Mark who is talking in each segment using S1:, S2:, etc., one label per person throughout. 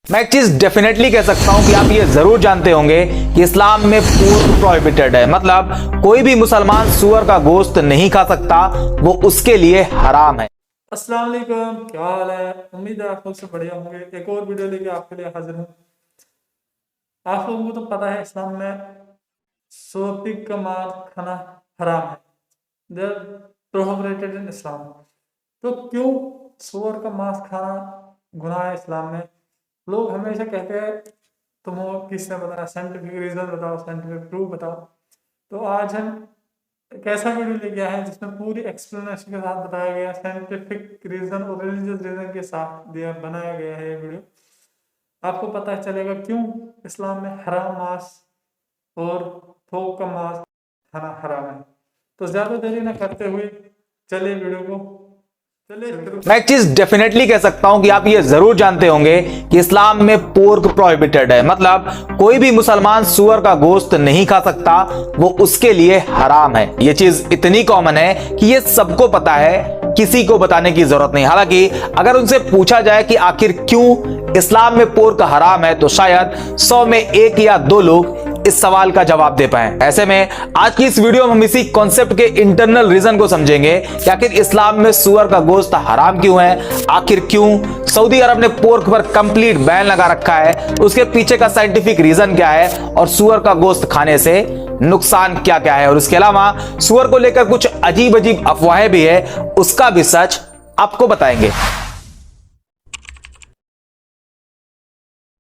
S1: मैं एक चीज डेफिनेटली कह सकता हूं कि आप ये जरूर जानते होंगे कि इस्लाम में पोर्क प्रोहिबिटेड है, मतलब कोई भी मुसलमान सूअर का गोश्त नहीं खा सकता, वो उसके लिए हराम है।
S2: अस्सलाम वालेकुम, क्या हाल है। उम्मीद है आप लोग से बढ़िया होंगे। एक और वीडियो लेके आपके लिए हाजिर हूँ। आप लोगों को तो पता है इस्लाम में सूअर का मांस खाना हराम है, दे प्रोहिबिटेड इन इस्लाम। तो क्यों सूअर का मांस खाना गुनाह है इस्लाम में? लोग हमेशा कहते हैं तुम किसने बताया, साइंटिफिक रीजन बताओ, साइंटिफिक प्रूफ बताओ। तो आज हम एक ऐसा वीडियो लेके आए हैं जिसमें पूरी एक्सप्लेनेशन के साथ बताया गया, साइंटिफिक रीजन और रिलीजियस रीजन के साथ बनाया गया है ये वीडियो। आपको पता चलेगा क्यों इस्लाम में हराम मांस और थोक का मांस खाना हराम है। तो ज्यादा देरी ना करते हुए चलिए वीडियो को
S1: मैं एक चीज डेफिनेटली कह सकता हूं कि आप ये जरूर जानते होंगे कि इस्लाम में पोर्क प्रोहिबिटेड है, मतलब कोई भी मुसलमान सूअर का गोश्त नहीं खा सकता, वो उसके लिए हराम है। ये चीज इतनी कॉमन है कि ये सबको पता है, किसी को बताने की जरूरत नहीं। हालांकि अगर उनसे पूछा जाए कि आखिर क्यों इस्लाम में पोर्क हराम है, तो शायद 100 में 1 या 2 लोग इस सवाल का जवाब दे पाए। ऐसे में आज की इस वीडियो में हम इसी कॉन्सेप्ट के इंटरनल रीजन को समझेंगे कि आखिर इस्लाम में सूअर का गोश्त हराम क्यों है, आखिर क्यों सऊदी अरब ने पोर्क पर कंप्लीट बैन लगा रखा है, उसके पीछे का साइंटिफिक रीजन क्या है, और सूअर का गोश्त खाने से नुकसान क्या क्या है। और उसके अलावा सूअर को लेकर कुछ अजीब अजीब अफवाहें भी है, उसका भी सच आपको बताएंगे।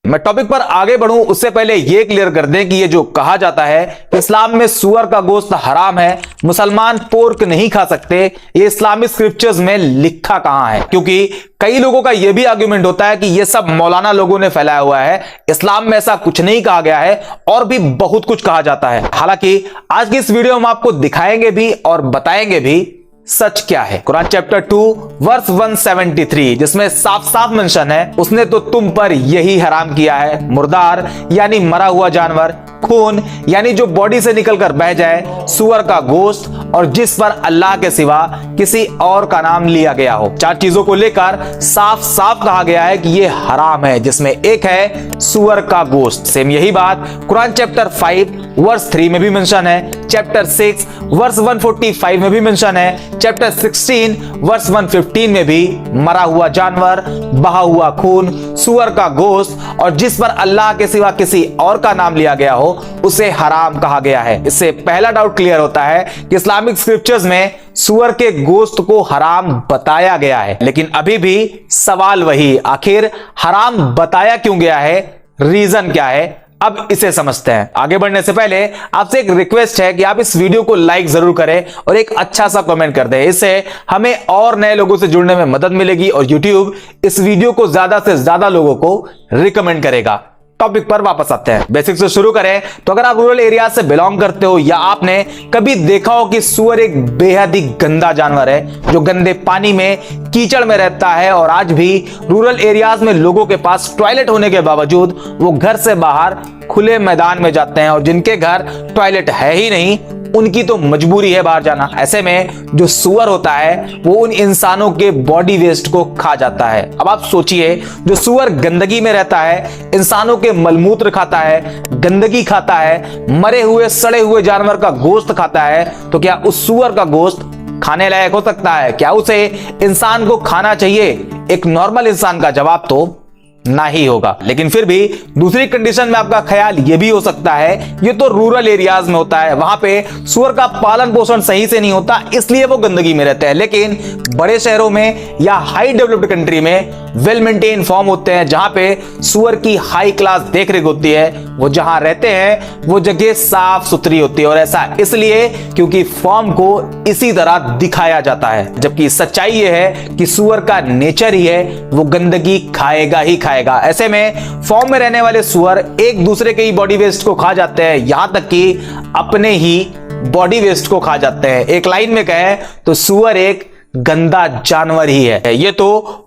S1: मैं टॉपिक पर आगे बढ़ूं उससे पहले यह क्लियर कर दें कि ये जो कहा जाता है कि इस्लाम में सूअर का गोश्त हराम है, मुसलमान पोर्क नहीं खा सकते, ये इस्लामिक स्क्रिप्चर्स में लिखा कहां है? क्योंकि कई लोगों का यह भी आर्गुमेंट होता है कि यह सब मौलाना लोगों ने फैलाया हुआ है, इस्लाम में ऐसा कुछ नहीं कहा गया है, और भी बहुत कुछ कहा जाता है। हालांकि आज की इस वीडियो में आपको दिखाएंगे भी और बताएंगे भी सच क्या है। कुरान चैप्टर 2 वर्स 173, जिसमें साफ साफ मेंशन है, उसने तो तुम पर यही हराम किया है, मुर्दार यानी मरा हुआ जानवर, खून यानी जो बॉडी से निकलकर बह जाए, सूअर का गोश्त, और जिस पर अल्लाह के सिवा किसी और का नाम लिया गया हो। 4 चीजों को लेकर साफ साफ कहा गया है कि यह हराम है, जिसमें एक है सूअर का गोश्त। सेम यही बात कुरान चैप्टर 5 वर्स 3 में भी मेंशन है, चैप्टर 6 वर्स 145 में भी मेंशन है, चैप्टर 16 वर्स 115 में भी मरा हुआ जानवर, बहा हुआ खून, सूअर का गोश्त, और जिस पर अल्लाह के सिवा किसी और का नाम लिया गया हो, उसे हराम कहा गया है। इससे पहला डाउट क्लियर होता है कि इस्लामिक स्क्रिप्चर्स में सूअर के गोश्त को हराम बताया गया है। लेकिन अभी भी सवाल वही, आखिर हराम बताया क्यों गया है, रीजन क्या है? अब इसे समझते हैं। आगे बढ़ने से पहले आपसे एक रिक्वेस्ट है कि आप इस वीडियो को लाइक जरूर करें और एक अच्छा सा कमेंट कर दें। इससे हमें और नए लोगों से जुड़ने में मदद मिलेगी और YouTube इस वीडियो को ज्यादा से ज्यादा लोगों को रिकमेंड करेगा। टॉपिक पर वापस आते हैं। बेसिक से शुरू करें तो अगर आप रूरल एरिया से बिलोंग करते हो या आपने कभी देखा हो कि सूअर एक बेहद ही गंदा जानवर है जो गंदे पानी में, कीचड़ में रहता है, और आज भी रूरल एरियाज में लोगों के पास टॉयलेट होने के बावजूद वो घर से बाहर खुले मैदान में जाते हैं, और जिनके घर टॉयलेट है ही नहीं उनकी तो मजबूरी है बाहर जाना। ऐसे में जो सूअर होता है वो उन इंसानों के बॉडी वेस्ट को खा जाता है। अब आप सोचिए, जो सूअर गंदगी में रहता है, इंसानों के मलमूत्र खाता है, गंदगी खाता है, मरे हुए सड़े हुए जानवर का गोश्त खाता है, तो क्या उस सूअर का गोश्त खाने लायक हो सकता है? क्या उसे इंसान को खाना चाहिए? एक नॉर्मल इंसान का जवाब तो ना ही होगा। लेकिन फिर भी दूसरी कंडीशन में आपका ख्याल यह भी हो सकता है, ये तो रूरल एरियाज में होता है, वहां पे सूअर का पालन पोषण सही से नहीं होता, इसलिए वो गंदगी में रहते हैं। लेकिन बड़े शहरों में या हाई डेवलप्ड कंट्री में वेल मेंटेन फार्म होते हैं, जहां पे सूअर की हाई क्लास देखरेख होती है, वो जहां रहते हैं वो जगह साफ सुथरी होती है। और ऐसा इसलिए क्योंकि फार्म को इसी तरह दिखाया जाता है, जबकि सच्चाई यह है कि सूअर का नेचर ही है, वो गंदगी खाएगा ही खाएगा। ऐसे में फॉर्म में रहने वाले सूअर एक दूसरे के ही बॉडी वेस्ट को खा जाते हैं, यहां तक कि अपने ही बॉडी वेस्ट को खा जाते हैं। एक लाइन में कहें तो सूअर एक गंदा जानवर ही है। ये तो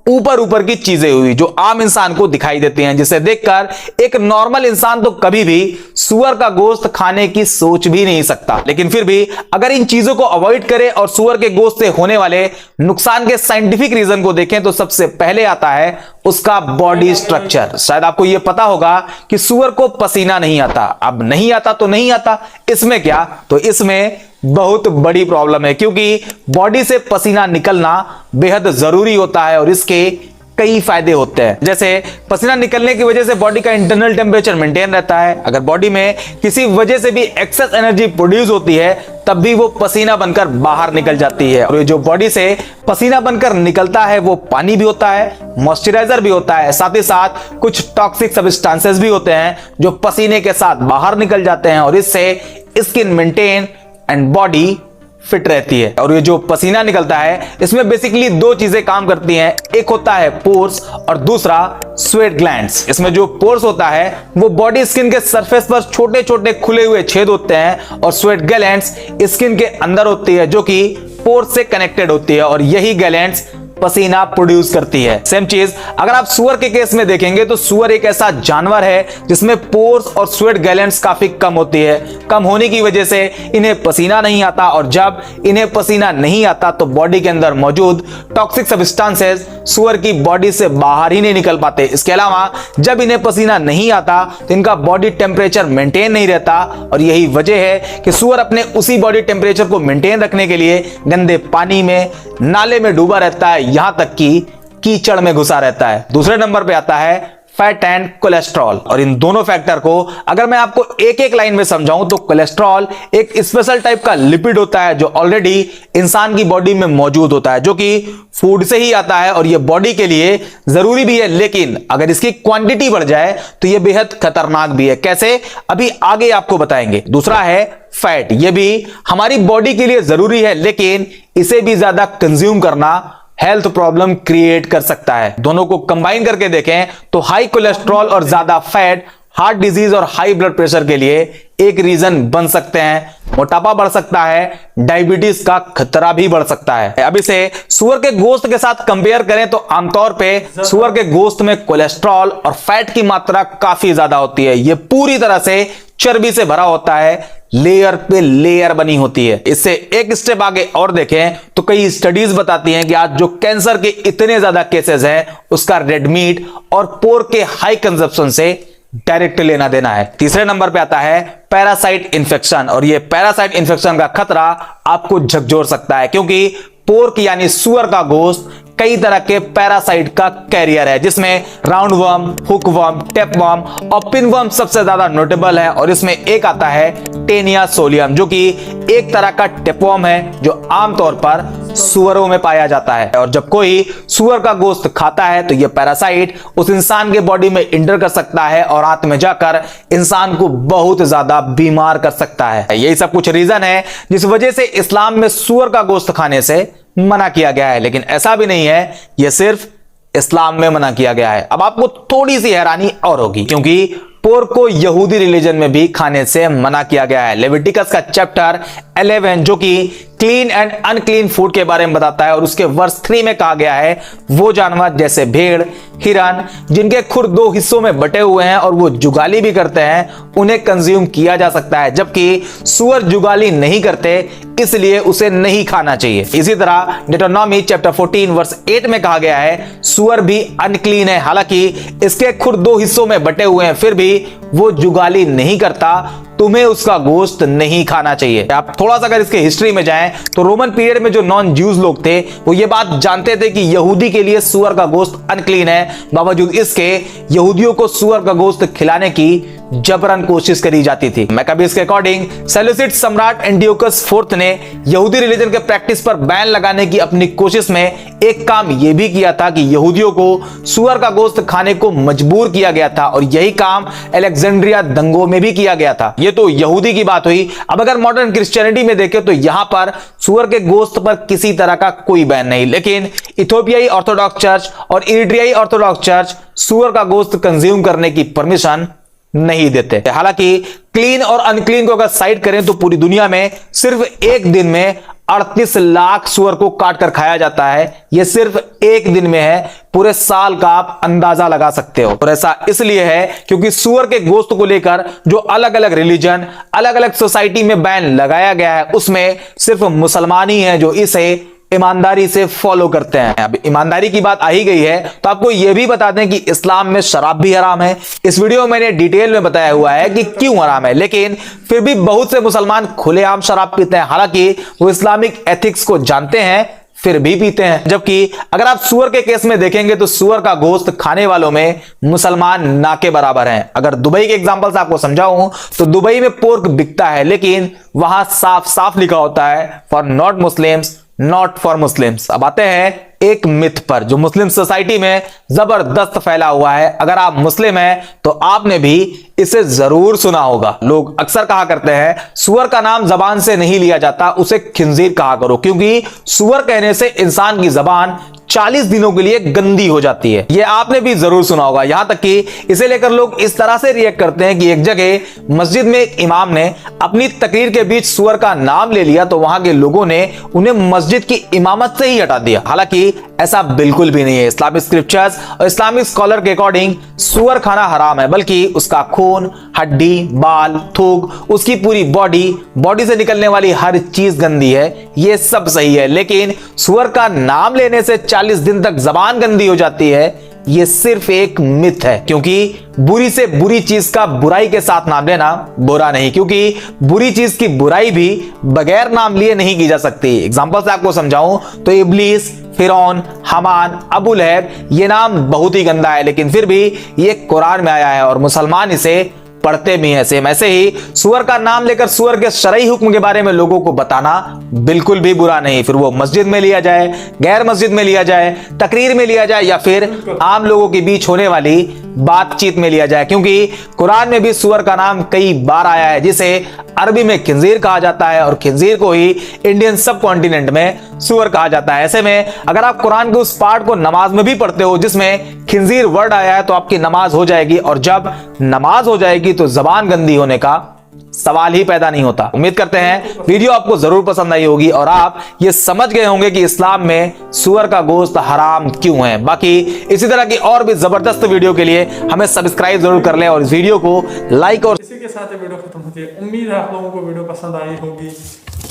S1: ऊपर ऊपर की चीजें हुई जो आम इंसान को दिखाई देती हैं, जिसे देखकर एक नॉर्मल इंसान तो कभी भी सुअर का गोश्त खाने की सोच भी नहीं सकता। लेकिन फिर भी अगर इन चीजों को अवॉइड करें और सुअर के गोश्त से होने वाले नुकसान के साइंटिफिक रीजन को देखें तो सबसे पहले आता है उसका बॉडी स्ट्रक्चर। शायद आपको यह पता होगा कि सुअर को पसीना नहीं आता। अब नहीं आता तो नहीं आता, इसमें क्या? तो इसमें बहुत बड़ी प्रॉब्लम है, क्योंकि बॉडी से पसीना निकलना बेहद जरूरी होता है और इसके कई फायदे होते हैं। जैसे पसीना निकलने की वजह से बॉडी का इंटरनल टेम्परेचर मेंटेन रहता है। अगर बॉडी में किसी वजह से भी एक्सेस एनर्जी प्रोड्यूस होती है तब भी वो पसीना बनकर बाहर निकल जाती है। और जो बॉडी से पसीना बनकर निकलता है वो पानी भी होता है, मॉइस्चराइजर भी होता है, साथ ही साथ कुछ टॉक्सिक सब्सटेंसेस भी होते हैं जो पसीने के साथ बाहर निकल जाते हैं और इससे skin maintain and body fit रहती है। और ये जो पसीना निकलता है इसमें बेसिकली दो चीजें काम करती हैं, एक होता है पोर्स और दूसरा स्वेट ग्लैंड्स। इसमें जो पोर्स होता है वो बॉडी स्किन के सरफेस पर छोटे छोटे खुले हुए छेद होते हैं और स्वेट ग्लैंड्स स्किन के अंदर होती है जो कि पोर्स से कनेक्टेड होती है और यही ग्लैंड्स पसीना प्रोड्यूस करती है। सेम चीज अगर आप सुअर के केस में देखेंगे तो सुअर एक ऐसा जानवर है जिसमें पोर्स और स्वेट ग्लैंड्स काफी कम होती है। कम होने की वजह से इन्हें पसीना नहीं आता और जब इन्हें पसीना नहीं आता तो बॉडी के अंदर मौजूद टॉक्सिक सब्सटेंसेस सुअर की बॉडी से बाहर ही नहीं निकल पाते। इसके अलावा जब इन्हें पसीना नहीं आता तो इनका बॉडी टेम्परेचर मेंटेन नहीं रहता और यही वजह है कि सुअर अपने उसी बॉडी टेम्परेचर को मेंटेन रखने के लिए गंदे पानी में, नाले में डूबा रहता है, यहां तक कि कीचड़ में घुसा रहता है। दूसरे नंबर पे आता है फैट एंड कोलेस्ट्रॉल और इन दोनों फैक्टर को अगर मैं आपको एक एक लाइन में समझाऊं तो कोलेस्ट्रॉल एक स्पेशल टाइप का लिपिड होता है जो ऑलरेडी इंसान की बॉडी में मौजूद होता है, जो कि फूड से ही आता है और यह बॉडी के लिए जरूरी भी है, लेकिन अगर इसकी क्वांटिटी बढ़ जाए तो यह बेहद खतरनाक भी है। कैसे? अभी आगे आपको बताएंगे। दूसरा है फैट। यह भी हमारी बॉडी के लिए जरूरी है, लेकिन इसे भी ज्यादा कंज्यूम करना हेल्थ प्रॉब्लम क्रिएट कर सकता है। दोनों को कंबाइन करके देखें तो हाई कोलेस्ट्रॉल और ज्यादा फैट हार्ट डिजीज और हाई ब्लड प्रेशर के लिए एक रीजन बन सकते हैं। मोटापा बढ़ सकता है, डायबिटीज का खतरा भी बढ़ सकता है। अब इसे सुअर के गोश्त के साथ कंपेयर करें तो आमतौर पे सुअर के गोश्त में कोलेस्ट्रॉल और फैट की मात्रा काफी ज्यादा होती है। यह पूरी तरह से चर्बी से भरा होता है, लेयर पे लेयर बनी होती है। इससे एक स्टेप आगे और देखें तो कई स्टडीज बताती हैं कि आज जो कैंसर के इतने ज्यादा केसेस हैं उसका रेड मीट और पोर्क के हाई कंजप्शन से डायरेक्ट लेना देना है। तीसरे नंबर पे आता है पैरासाइट इंफेक्शन और ये पैरासाइट इंफेक्शन का खतरा आपको झकझोर सकता है, क्योंकि पोर्क यानी सुअर का गोश्त कई तरह के पैरासाइट का कैरियर है, जिसमें round worm, hook worm, tape worm और पिन वर्म सबसे ज्यादा नोटेबल है। और इसमें एक आता है टेनिया सोलियम जो कि एक तरह का टेपवर्म है जो आमतौर पर सुअरों में पाया जाता है। और जब कोई सुअर का गोश्त खाता है तो यह पैरासाइट उस इंसान के बॉडी में इंटर कर सकता है और रात में जाकर इंसान को बहुत ज्यादा बीमार कर सकता है। यही सब कुछ रीजन है जिस वजह से इस्लाम में सुअर का गोश्त खाने से मना किया गया है। लेकिन ऐसा भी नहीं है यह सिर्फ इस्लाम में मना किया गया है। अब आपको थोड़ी सी हैरानी और होगी, क्योंकि पोर्क को यहूदी रिलीजन में भी खाने से मना किया गया है। लेविटिकस का चैप्टर 11 जो कि क्लीन एंड अनक्लीन फूड के बारे में बताता है और उसके वर्स 3 में कहा गया है वो जानवर जैसे भेड़, हिरन जिनके खुर 2 हिस्सों में बटे हुए हैं और वो जुगाली भी करते हैं उन्हें कंज्यूम किया जा सकता है, जबकि सुअर जुगाली नहीं करते इसलिए उसे नहीं खाना चाहिए। इसी तरह डिटरोनॉमी चैप्टर 14 वर्स 8 में कहा गया है सुअर भी अनक्लीन है, हालांकि इसके खुर 2 हिस्सों में बटे हुए हैं फिर भी वो जुगाली नहीं करता, तुम्हें उसका गोश्त नहीं खाना चाहिए। आप थोड़ा सा अगर इसके हिस्ट्री में जाएं तो रोमन पीरियड में जो नॉन ज्यूज लोग थे वो ये बात जानते थे कि यहूदी के लिए सुअर का गोश्त अनक्लीन है, बावजूद इसके यहूदियों को सुअर का गोश्त खिलाने की जबरन कोशिश करी जाती थी। मैकाबीज के अकॉर्डिंग सेल्यूसिड सम्राट एंटियोकस फोर्थ ने यहूदी रिलीजन के प्रैक्टिस पर बैन लगाने की अपनी कोशिश में एक काम यह भी किया था कि यहूदियों को सुअर का गोश्त खाने को मजबूर किया गया था और यही काम अलेक्जेंड्रिया दंगों में भी किया गया था। ये तो यहूदी की बात हुई। अब अगर मॉडर्न क्रिश्चियनिटी में देखें तो यहां पर सुअर के गोश्त पर किसी तरह का कोई बैन नहीं, लेकिन इथोपियाई ऑर्थोडॉक्स चर्च और इरिट्रियाई ऑर्थोडॉक्स चर्च सुअर का गोश्त कंज्यूम करने की परमिशन नहीं देते। हालांकि क्लीन और अनक्लीन को अगर साइड करें तो पूरी दुनिया में सिर्फ एक दिन में 38 लाख सूअर को काट कर खाया जाता है। यह सिर्फ एक दिन में है, पूरे साल का आप अंदाजा लगा सकते हो। और ऐसा इसलिए है क्योंकि सूअर के गोश्त को लेकर जो अलग अलग रिलीजन, अलग अलग सोसाइटी में बैन लगाया गया है, उसमें सिर्फ मुसलमान ही है जो इसे ईमानदारी से फॉलो करते हैं। अब ईमानदारी की बात आ ही गई है तो आपको यह भी बता दें कि इस्लाम में शराब भी हराम है। इस वीडियो में मैंने डिटेल में बताया हुआ है कि क्यों हराम है, लेकिन फिर भी बहुत से मुसलमान खुलेआम शराब पीते हैं, हालांकि वो इस्लामिक एथिक्स को जानते हैं फिर भी पीते हैं। जबकि अगर आप सूअर के केस में देखेंगे तो सूअर का गोश्त खाने वालों में मुसलमान ना के बराबर हैं। अगर दुबई के एग्जांपल से आपको समझाऊं तो दुबई में पोर्क बिकता है, लेकिन वहां साफ साफ लिखा होता है for not Muslims, not for Muslims. अब आते हैं एक मिथ पर जो मुस्लिम सोसाइटी में जबरदस्त फैला हुआ है। अगर आप मुस्लिम हैं तो आपने भी इसे जरूर सुना होगा। लोग अक्सर कहा करते हैं सूअर का नाम जबान से नहीं लिया जाता, उसे खिंजीर कहा करो, क्योंकि सूअर कहने से इंसान की जबान 40 दिनों के लिए गंदी हो जाती है। यह आपने भी जरूर सुना होगा। यहां तक कि इसे लेकर लोग इस तरह से रिएक्ट करते हैं कि एक जगह मस्जिद में एक इमाम ने अपनी तकरीर के बीच सूअर का नाम ले लिया तो वहां के लोगों ने उन्हें मस्जिद की इमामत से ही हटा दिया। हालांकि ऐसा बिल्कुल भी नहीं है। इस्लामिक स्क्रिप्चर्स और इस्लामिक स्कॉलर के अकॉर्डिंग सूअर खाना हराम है, बल्कि उसका खून, हड्डी, बाल, थूक, उसकी पूरी बॉडी से निकलने वाली हर चीज गंदी है। यह सब सही है, लेकिन सूअर का नाम लेने से 40 दिन तक जबान गंदी हो जाती है, यह सिर्फ एक मिथ है। क्योंकि बुरी से बुरी चीज का बुराई के साथ नाम लेना बुरा नहीं, क्योंकि बुरी चीज की बुराई भी बगैर नाम लिए नहीं की जा सकती। एग्जांपल से आपको समझाऊं तो इब्लीस, फिरौन, हमान, अबू लहब, ये नाम बहुत ही गंदा है, लेकिन फिर भी ये कुरान में आया है और मुसलमान इसे पढ़ते भी हैं। सेम ऐसे ही सूअर का नाम लेकर सूअर के शरई हुक्म के बारे में लोगों को बताना बिल्कुल भी बुरा नहीं। फिर वो मस्जिद में लिया जाए, गैर मस्जिद में लिया जाए, तकरीर में लिया जाए या फिर आम लोगों के बीच होने वाली बातचीत में लिया जाए, क्योंकि कुरान में भी सूअर का नाम कई बार आया है, जिसे अरबी में खिंजीर कहा जाता है और खिंजीर को ही इंडियन सब कॉन्टिनेंट में सूअर कहा जाता है। ऐसे में अगर आप कुरान के उस पार्ट को नमाज में भी पढ़ते हो जिसमें खिंजीर वर्ड आया है तो आपकी नमाज हो जाएगी, और जब नमाज हो जाएगी तो जबान गंदी होने का सवाल ही पैदा नहीं होता। उम्मीद करते हैं वीडियो आपको जरूर पसंद आई होगी और आप ये समझ गए होंगे कि इस्लाम में सूअर का गोश्त हराम क्यों है। बाकी इसी तरह की और भी जबरदस्त वीडियो के लिए हमें सब्सक्राइब जरूर कर लें और इस वीडियो को लाइक और
S2: इसी के साथ वीडियो खत्म होती है। उम्मीद है आप लोगों को वीडियो पसंद आई होगी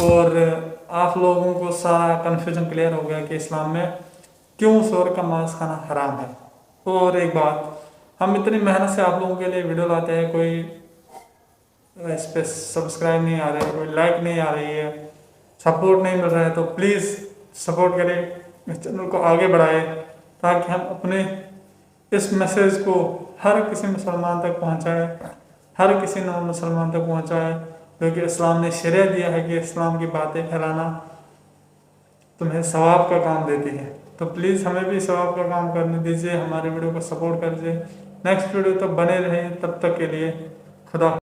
S2: और आप लोगों को सारा कंफ्यूजन क्लियर हो गया कि इस्लाम में क्यों सूअर का मांस खाना हराम है। और एक बात, हम इतनी मेहनत से आप लोगों के लिए वीडियो लाते हैं, कोई इस पर सब्सक्राइब नहीं आ रहा है, कोई लाइक नहीं आ रही है, सपोर्ट नहीं मिल रहा है, तो प्लीज़ सपोर्ट करें, इस चैनल को आगे बढ़ाएं ताकि हम अपने इस मैसेज को हर किसी मुसलमान तक पहुंचाएं, हर किसी नॉन मुसलमान तक पहुंचाएं, क्योंकि इस्लाम ने शरीयत दिया है कि इस्लाम की बातें फैलाना तुम्हें सवाब का काम देती है। तो प्लीज़ हमें भी सवाब का काम करने दीजिए, हमारे वीडियो को सपोर्ट कर दीजिए। नेक्स्ट वीडियो तक बने रहें, तब तक के लिए खुदा।